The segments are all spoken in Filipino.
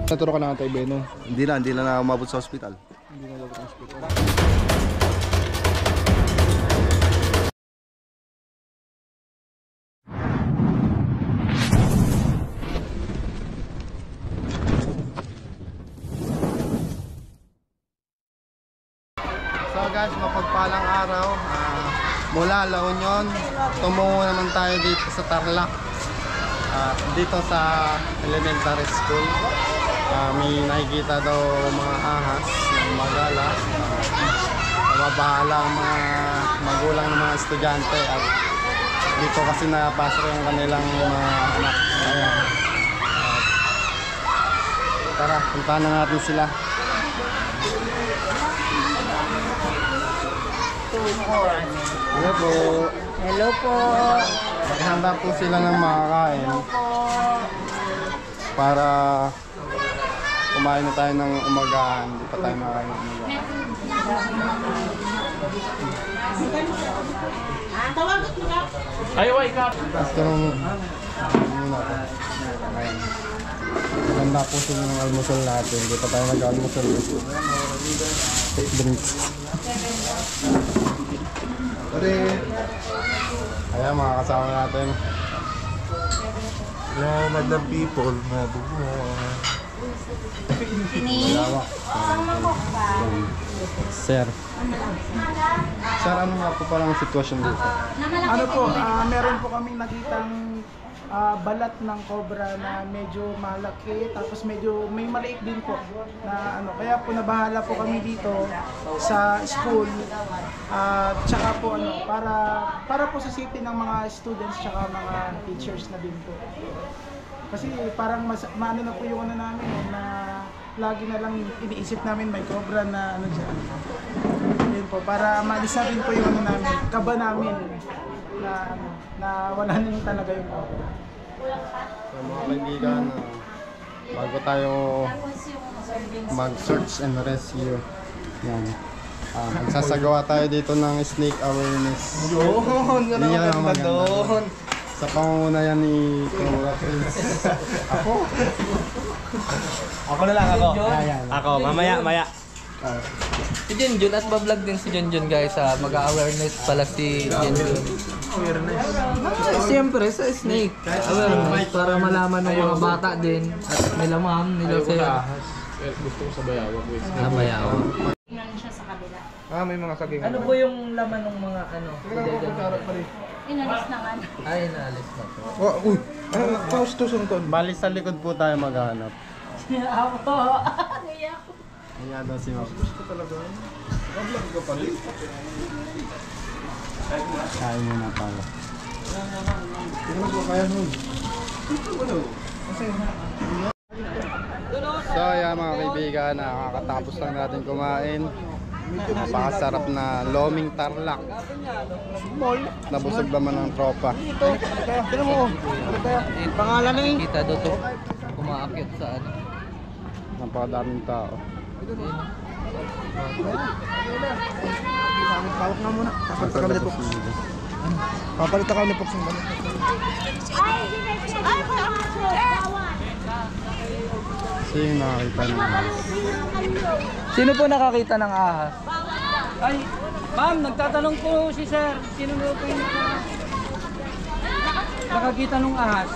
Naturo ka na kay Beno? Hindi na umabot sa hospital. Hindi na umabot sa hospital. So guys, mapagpalang araw. Mula La Union, tumungo naman tayo dito sa Tarlac. Dito sa elementary school. May nakikita daw mga ahas ng magala. Mabahala ang mga magulang ng mga estudyante at dito kasi napasok yung kanilang mga anak. Ayan. Tara, puntahan na natin sila. Hello po. Hello po. Maghanda po sila ng makakain. Hello po. Para kumain na tayo ng umagahan. Hindi pa tayo makakain ng umagahan. Ay, wait ka! Gusto nung muna po. Ayan. Maghanda po sila ng almusal natin. Hindi pa tayo nag-almusal. Take drinks. Ayan, mga kasama natin. Hello, Madam People, mabubuhay. Sir. Sir, ano nga po palang sitwasyon dito? Ano po, meron po kaming nakitang balat ng cobra na medyo malaki, tapos medyo may maliit din po na ano, kaya po nabahala po kami dito sa school, tsaka po ano, para po sa safety ng mga students tsaka mga teachers na din po. Kasi parang maano na po yung ano namin na lagi na lang iniisip namin may cobra na ano dyan. Yun po, para maalis na rin po yung ano namin, kaba namin na ano, na wala na yung talaga yung cobra. So mga kaibigan, bago tayo mag-search and rescue, yan. Magsasagawa tayo dito ng snake awareness. Yun, Hindi yan ang maganda. Sa pangunguna yan ni Cobra Prince. Ako na lang, ako. Ayan. Ako, mamaya. Si Junjun at bablog din si Junjun guys, mag-awareness pala si Junjun. Siyempre sa snake awareness para malaman ng mga bata din at nila ma'am, nila sir. Gusto ko sa bayawag. Bayawag. Tingnan siya sa kabila. May mga saging. Ano po yung laman ng mga ano? Inalis na nga. Ay, naalis na po. Uy! Paustusun ko. Bali sa likod po tayo maghanap. Ako. Kaya ako. Kaya daw si Ma'am. Gusto talaga. Vlog ka pala. Kain muna tayo. Tingnan ko kaya nun. So ayan mga kaibigan, nakakatapos lang natin kumain. Napakasarap na loming Tarlac. Nabusog naman ng tropa. Tingnan mo. Pangalan na eh. Kita doon to umaakyat sa ano. Napakadaming tao. Pawak nga muna. Papalit ka ni Fox. Papalit ka ni Fox ng balik. So yung nakakita naman. Sino po nakakita ng ahas? Ay, ma'am, nagtatanong po si sir. Sino po yung nakakita ng ahas?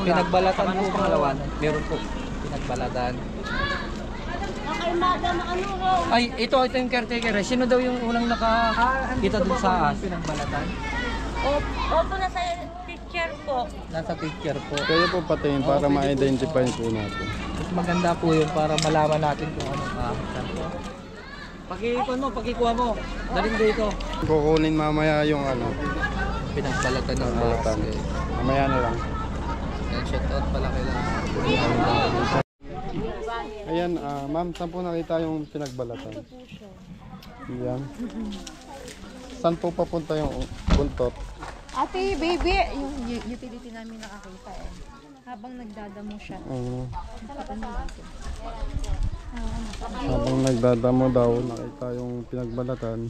Pinagbalatan po pangalawan. Meron po pinagbalatan. Ay, ito yung caretaker. Sino daw yung unang nakakita dun sa ahas? Pinagbalatan? Opo, nasa picture po. Nasa picture po. Kaya po patingin para ma-identify po natin. Mas maganda po yun para malaman natin kung anong ahas. Pakikuha mo. Daling dito. Kukunin mamaya yung ano. Pinagbalatan ng ahas. Balatan. Mamaya na lang. Shout out pala kailangan. Ayan, ma'am, saan po nakita yung pinagbalatan? Ayan. Saan po papunta yung buntot? Ate, baby, yung utility namin nakakita eh. Habang nagdadamo siya. Habang nagdadamo daw, nakita yung pinagbalatan.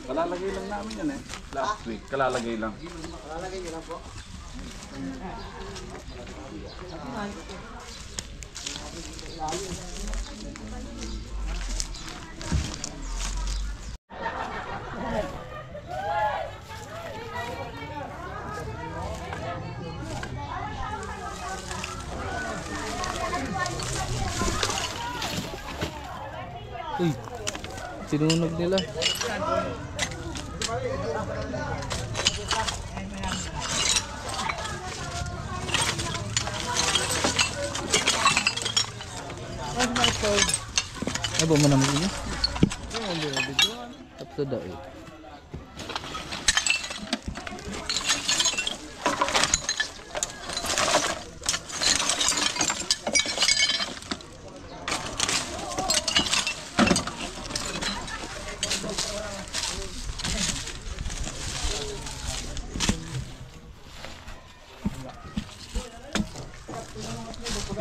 Kalalagay lang namin yan eh. Last week, kalalagay lang. Uy, sinunog nila. Ay, ba mo naman ini? Tapos na daw.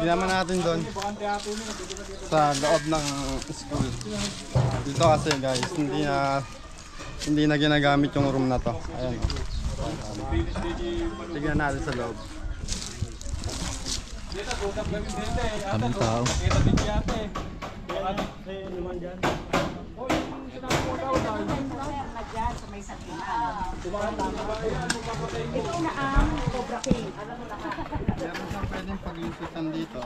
Ginaman natin doon sa loob ng school. Dito kasi guys, hindi na ginagamit yung room na to. Ayan o. Tignan natin sa loob. Kaming tao. Meron siyang pwedeng pag-iisitan dito.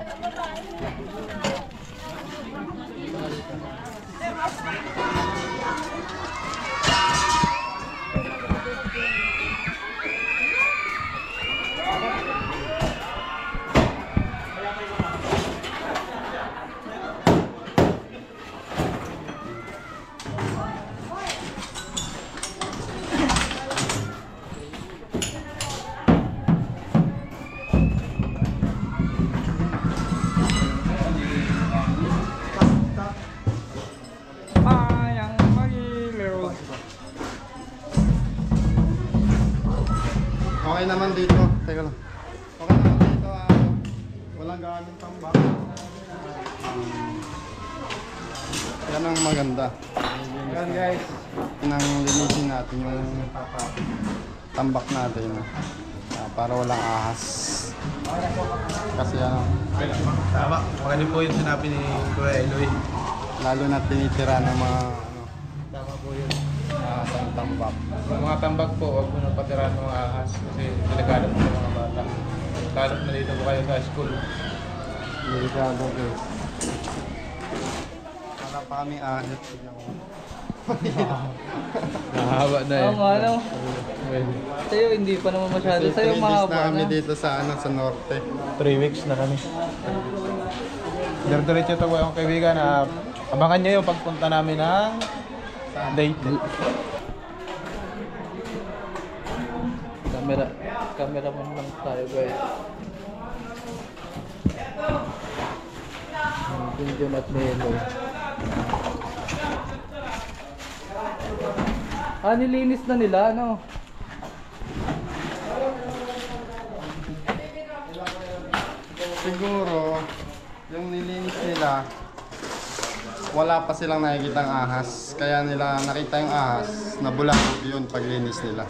Okay naman dito. Teka lang. Okay naman dito. Walang galing tambak. Yan ang maganda. Yan guys. Nang linisin natin yung tambak natin. Para walang ahas. Kasi ano. Tama. Maganda po yung sinabi ni Kuya Eloy. Lalo na tinitira ng mga Tama po yun. ahas ng tambak. Yung mga tambak po, huwag mo na patirahan ng mga ahas kasi delikado po sa mga bata. Lalo na dito po kayo sa school. Delikado guys. Wala pa kami ahas. Mahaba na eh. Oo nga, ano? Sa'yo hindi pa naman masyado. Sa'yo mahaba na kami na. dito sa sa norte. 3 weeks na kami. Diretso ito po yung kaibigan na abangan nyo yung pagpunta namin ng date. Cameraman lang tayo guys. Junjun at Melo. Nilinis na nila, ano? Siguro, yung nilinis nila, wala pa silang nakikita ang ahas. Kaya nila nakita yung ahas, nabulabog yun paglinis nila.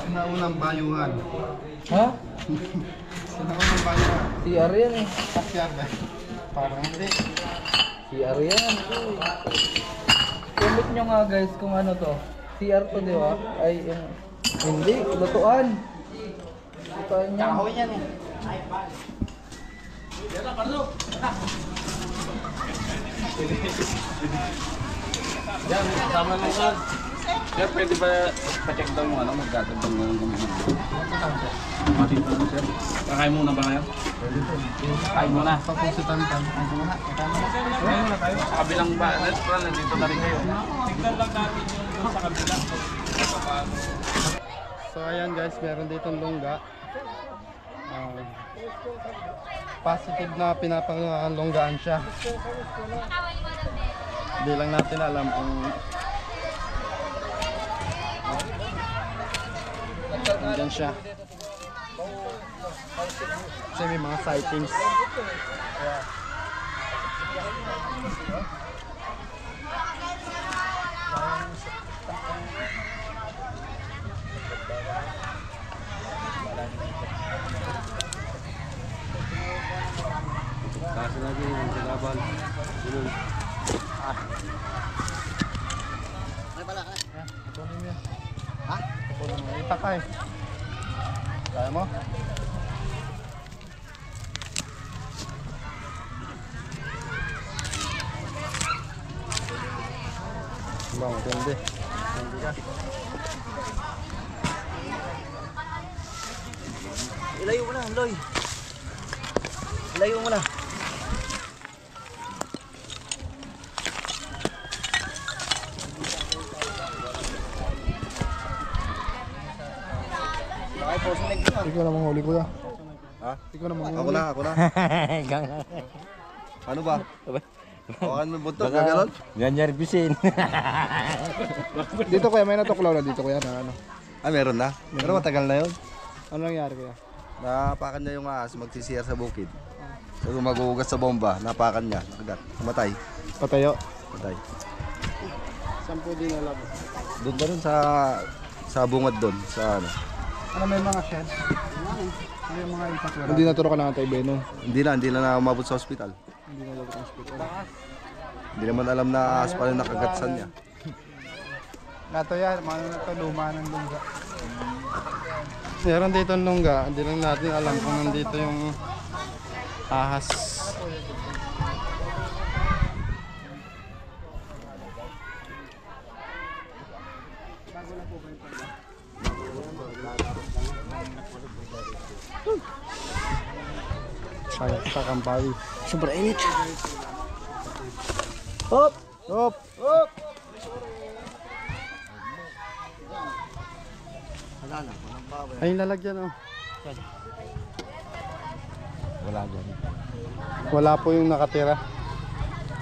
Sinaunang bayuhan. Ha? Sinaunang bayuhan. CR yan eh. Akyar ba? Parang hindi. CR yan. Comment nyo nga guys kung ano to. CR to, di ba? Ay, yung... Hindi, lutuan. Lutuan yan. Kahoy yan eh. Yan, kasama nung sir. Sir, pwede ba pa-check down yung ano, magdadagdag mo yung gumamit? Mati pa lang sir. Kakain muna ba kayo? Kain muna. Papusitan ka. Kain muna tayo. Sa kabilang ba? Nandito na rin kayo. Tignan lang natin yung sa kabilang. So ayan guys, meron ditong longga. Positive na pinapangalonggaan siya. Hindi lang natin alam kung nandyan siya. Kasi may mga sightings. Kasi lagi yung kalaban. Sunod. Ha? Itakay. Kaya mo? Bang, tindi. Tindi ka. Ilayo mo na, Loy. Ilayo mo na. Ikaw na manghuli, kuya. Ha? Ikaw na manghuli. Ako na. Ano ba? Hawakan mo yung buntot, gaganon? Ganyan bisin. Dito kuya, may natuklaw na dito kuya na ano. Ah, meron na? Pero matagal na yun. Ano nangyari kuya? Napakan niya yung ahas, magsisiyar sa bukid. So maghuhugas sa bomba, napakan niya, nakagat. Matay. Patayo. Matay. Saan po din alam? Doon ba rin sa bungad doon, sa ano? Ano may mga sheds? May mga impact wala. Hindi naturo ka na kay Beno. Hindi na umabot sa ospital. Hindi na lalo sa hospital. Hindi naman alam na ahas pala yung nakagatsan niya. Nato yan, mano na to, luma ng lungga. Meron dito ang lungga, hindi lang natin alam kung nandito yung ahas. Kaya sa kampay. Sobrang init. Hop! Hop! Hop! Wala na, walang power. Ay, lalagyan oh. Wala dyan. Wala po yung nakatira.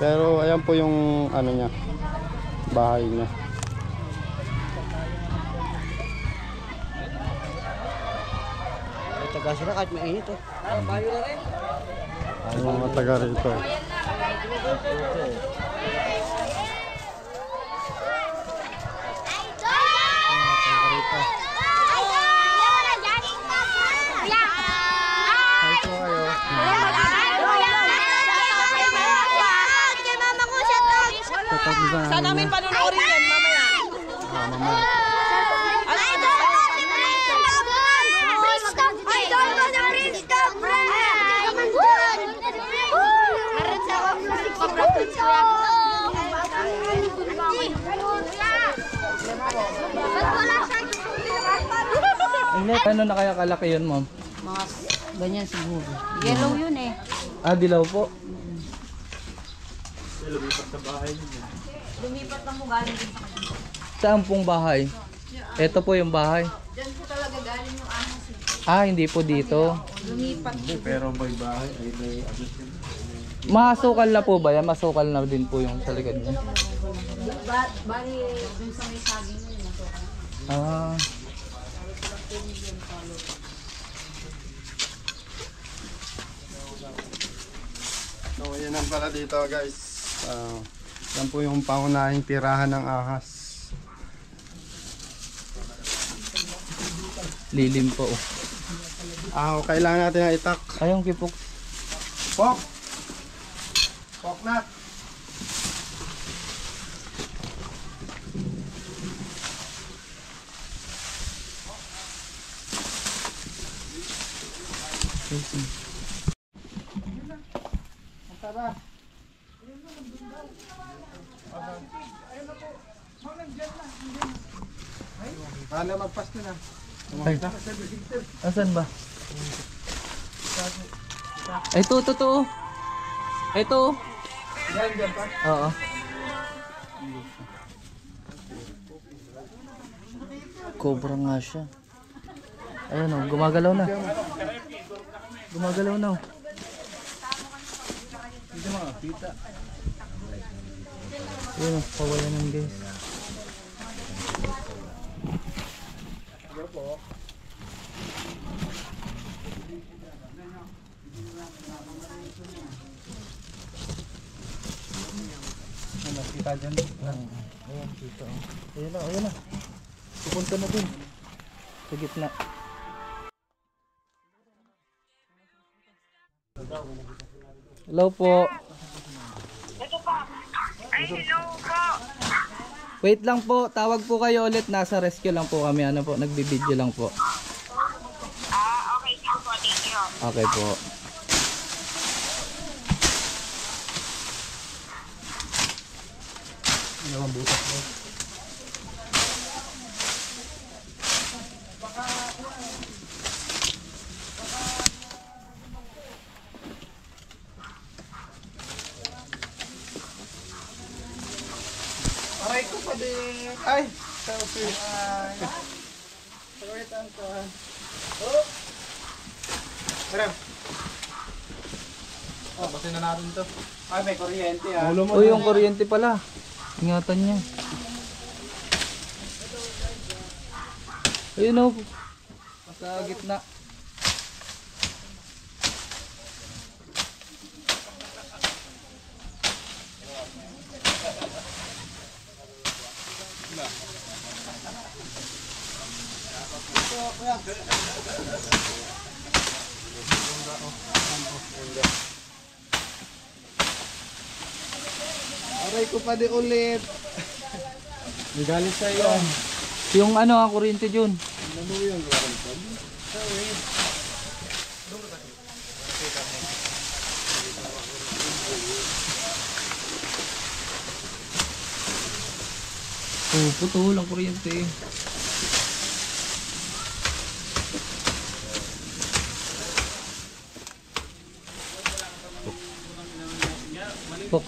Pero ayan po yung ano niya, bahay niya. May taga sila kahit mainit eh. Bayo na rin. Yung mga taga rito. Ay po kayo. Saan namin panunuorin yan mamaya? Mamaya. Ano na kaya kalaki yun, ma'am? Mga ganyan siguro. Yellow yun eh. Ah, dilaw po. Lumipat lang mo galing din sa kanila. Saan pong bahay? Ito po yung bahay. Diyan po talaga galing yung ahas eh. Ah, hindi po dito. Lumipat po. Pero may bahay, ay may Masukal na po ba yan? Masukal na din po yung sa likod niya. Bali, dun sa may saging na yun. Ah, So, yan ang pala dito guys. Yan po yung pangunahing tirahan ng ahas. lilim po. Kailangan natin ng itak. Ayong kipok. Pok! Pok nut! Paano magpas na? Ay, asan ba? Ito, ito. Ito. Diyan pa? Oo. Cobra nga siya. Ayan o, gumagalaw na. Gumagalaw na o. Hindi makakita. Ayan o, pawala ng guys. kita dyan. Ayan, dito. Ayan na, ayan na. Pupunta na dun. Sa gitna. Hello po. Wait lang po, tawag po kayo ulit. Nasa rescue lang po kami. Ano po, nagbibideo lang po. Okay, sige po. Thank you. Okay po. Aray ko pa din. Ay! Selfie. Wait, Anton. Oh! Tara. Oh, basin na natin to. Ay, may kuryente ah. O yung kuryente pala. Ingatan niya. Ayun o. Sa gitna. Aray ko pa din ulit. May galit sa iyo. Yung ano ang kuryente dyan. Oh, putol ang kuryente. Pok.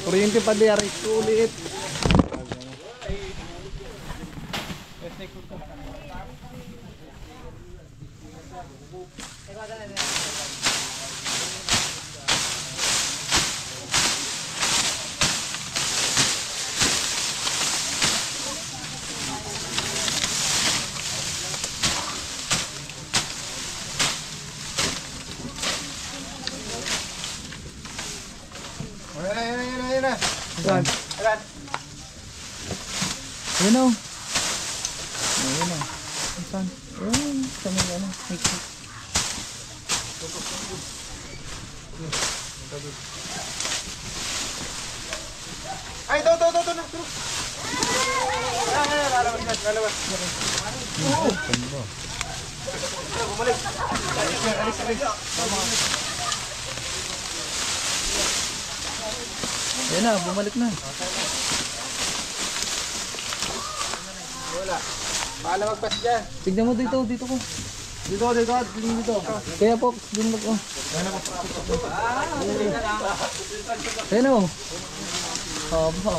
Kuryente pa di aray ko ulit. Ayan na. Saan? Ayun o. Ayun o. Saan? Ayun. Saan yung ano? Ay, to. Lalabas. Bumalik. Alis. Ayun na, bumalik na. Wala. Paala magpas dyan. Tignan mo dito ko. Dito. Kaya po, dun mag oh. Ayun o. Haba.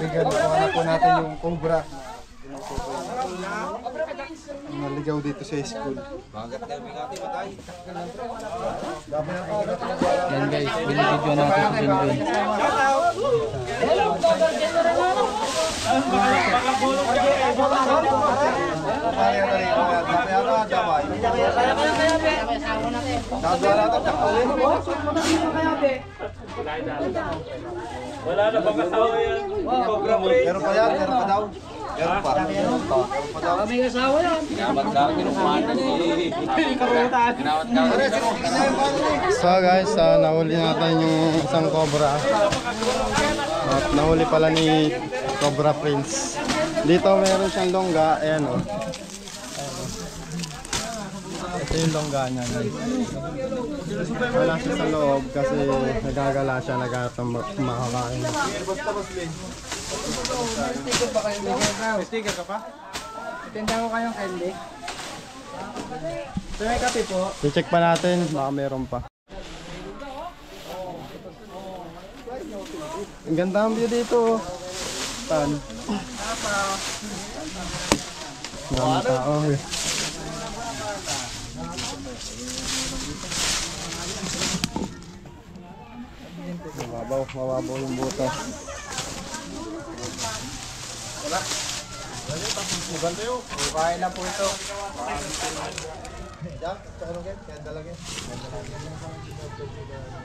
Bigyan po natin yung cobra. Naligaw dito sa school. Yan guys, binibidyo natin si Jinjun. Wala na bang asawa yan? Cobra Prince. Meron pa yan, meron pa daw. May asawa yan. So guys, nahuli natin yung isang cobra. At nahuli pala ni Cobra Prince. Dito meron siyang longga, ayan o. Ito yung longga niya guys. Wala siya sa loob kasi nagagala siya, naghahanap ng makakain. May sticker ka pa? Tinda ko kayong candy. So may kape po. I-check pa natin, baka meron pa. Ang ganda ang view dito. Tan. Maraming tao. Mababaw yung butas. Bahay na po ito.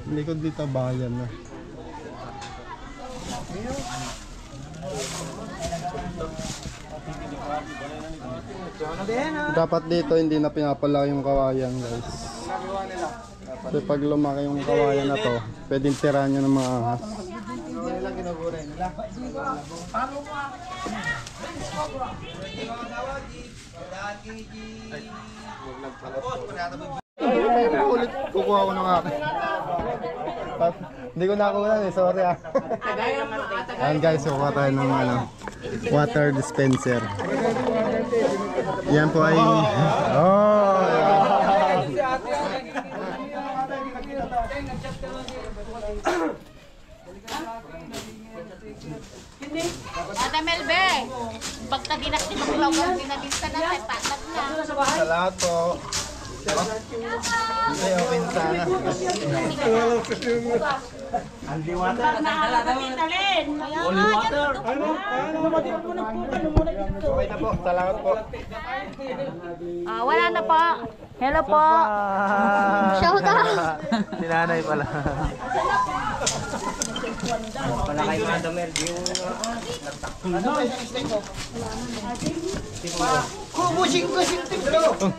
Likod dito bayan na. Dapat dito hindi na pinapalaki yung kawayan guys. Kasi pag lumaki yung kawayan na to, pwedeng tirahan nyo ng mga ahas. Ulit kukuha ko ng akin. Hindi ko nakuha eh, sorry ah. Ayan guys, kukuha tayo ng water dispenser. Yan po ay Ate Melbe, pagka dinaktin ng lawang pinabinta na tayo, patak na. sa lahat po. Hindi, okay na sana. Okay na po, salamat po. Wala na po. Hello po. Shout out. Si nanay pala. Wala kay Madam Mel. Kubusing ko si Tito.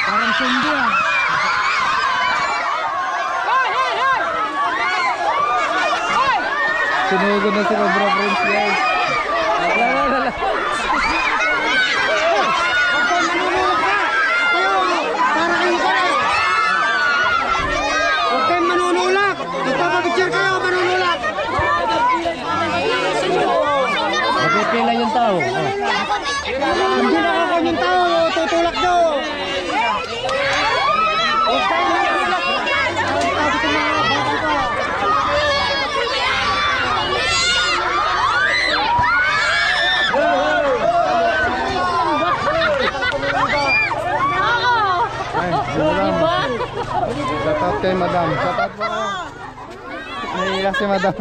Parang sundo ah. Sinugod na si Cobra Prince guys. Lala. Huwag kayong manunulak! Nagpapapicture kayo, manunulak! Napipila yung tao. Hindi nakakaon yung tao, tutulak nyo! Huwag kayong manunulak! Sabi ko mga batang ko! Ay, madam. Shout out kay madam. Shout out po. Naiiyak si madam.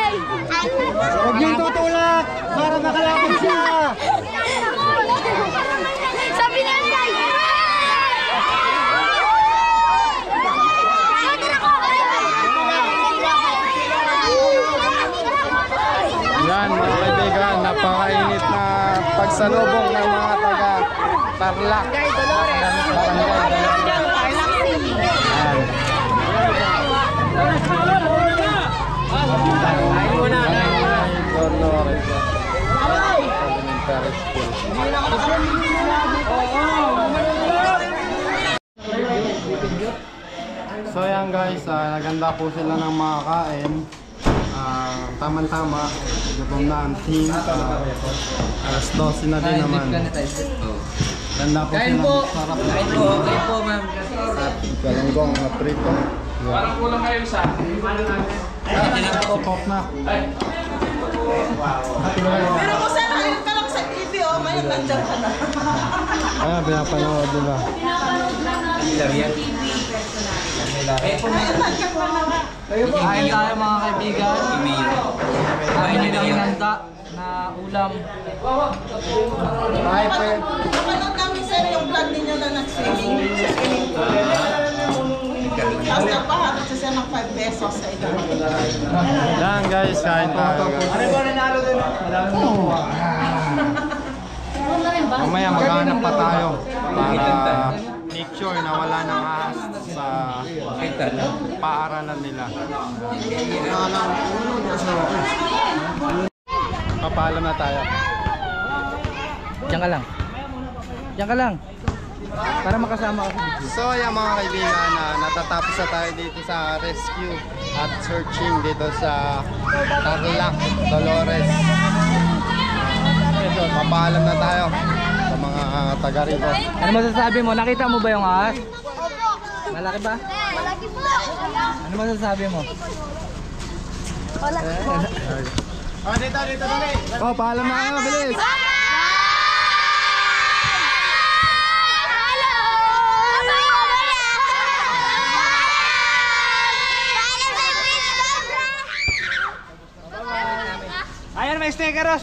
Huwag niyong tutulak! Para makalapit siya! Sabi na yan. Yan mga kaibigan, napakainit na pagsalubong ng mga taga Tarlac. Barangay Dolores. Yan. Dolores. Elementary School. So yan guys, naganda po sila ng mga kain. Tama-tama, gutom na ang team. Alas 12 na din naman. Ganda po Kain sila. po. Sarap Kain po. Kain po ma'am. at galanggong na prito. Parang kulang kayo sa Pop na. Pero kung saan ayun ka lang sa TV, oh, may nandiyan ka na. Ayan, pinapanood diba? Kain tayo mga kaibigan. Kain nyo ng inanda na ulam. Napanood namin sir yung vlog ninyo na nag-swimming sa swimming pool. Tapos napaharap siya ng 5 pesos sa ito. Yan guys, kain tayo. Ano ba nanalo dun? Mamaya maghanap pa tayo para make sure na wala nang ahas sa paaralan nila. Papaalam na tayo. Diyan ka lang. Diyan ka lang. Para makasama ka. So yan mga kaibigan, natatapos na tayo dito sa rescue at searching dito sa Tarlac, Dolores. So, papaalam na tayo sa mga taga rito. Ano masasabi mo? Nakita mo ba yung ahas? Malaki ba? Malaki po. Ano masasabi mo? Malaki po. Oh, paalam na kayo, bilis! Ayan, may sticker.